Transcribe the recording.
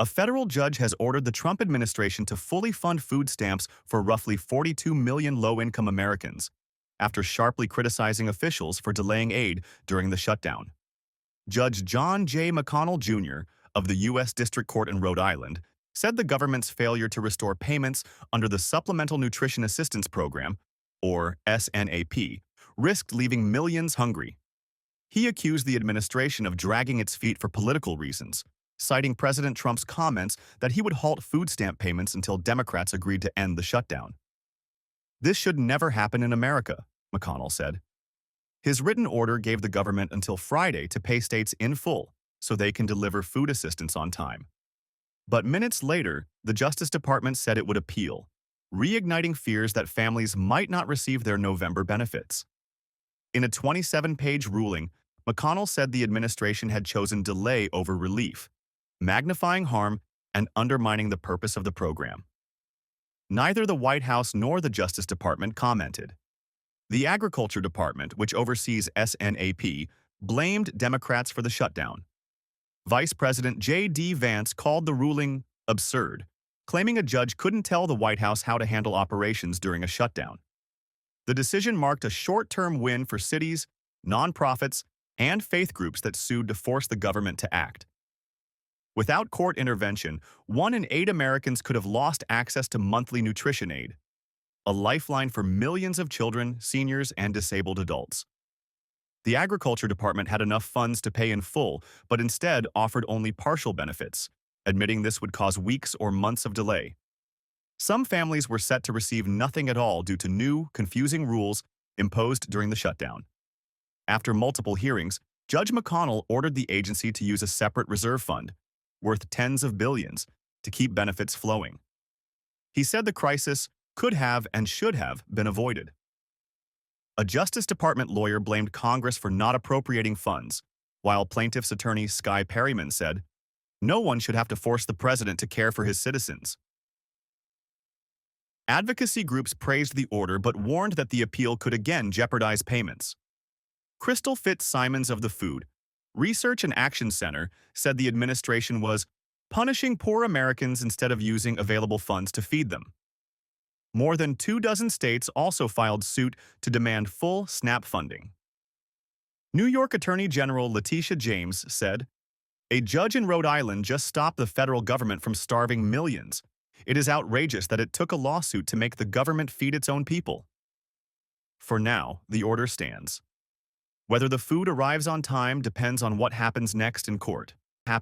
A federal judge has ordered the Trump administration to fully fund food stamps for roughly 42 million low-income Americans, after sharply criticizing officials for delaying aid during the shutdown. Judge John J. McConnell Jr. of the U.S. District Court in Rhode Island said the government's failure to restore payments under the Supplemental Nutrition Assistance Program, or SNAP, risked leaving millions hungry. He accused the administration of dragging its feet for political reasons, citing President Trump's comments that he would halt food stamp payments until Democrats agreed to end the shutdown. "This should never happen in America," McConnell said. His written order gave the government until Friday to pay states in full so they can deliver food assistance on time. But minutes later, the Justice Department said it would appeal, reigniting fears that families might not receive their November benefits. In a 27-page ruling, McConnell said the administration had chosen delay over relief, magnifying harm and undermining the purpose of the program. Neither the White House nor the Justice Department commented. The Agriculture Department, which oversees SNAP, blamed Democrats for the shutdown. Vice President J.D. Vance called the ruling absurd, claiming a judge couldn't tell the White House how to handle operations during a shutdown. The decision marked a short-term win for cities, nonprofits, and faith groups that sued to force the government to act. Without court intervention, 1 in 8 Americans could have lost access to monthly nutrition aid, a lifeline for millions of children, seniors, and disabled adults. The Agriculture Department had enough funds to pay in full, but instead offered only partial benefits, admitting this would cause weeks or months of delay. Some families were set to receive nothing at all due to new, confusing rules imposed during the shutdown. After multiple hearings, Judge McConnell ordered the agency to use a separate reserve fund, worth tens of billions, to keep benefits flowing. He said the crisis could have and should have been avoided. A Justice Department lawyer blamed Congress for not appropriating funds, while plaintiff's attorney Skye Perryman said, "No one should have to force the president to care for his citizens." Advocacy groups praised the order but warned that the appeal could again jeopardize payments. Crystal Fitzsimons of the Food, Research and Action Center said the administration was punishing poor Americans instead of using available funds to feed them. More than 24 states also filed suit to demand full SNAP funding. New York Attorney General Letitia James said, "A judge in Rhode Island just stopped the federal government from starving millions. It is outrageous that it took a lawsuit to make the government feed its own people." For now, the order stands. Whether the food arrives on time depends on what happens next in court.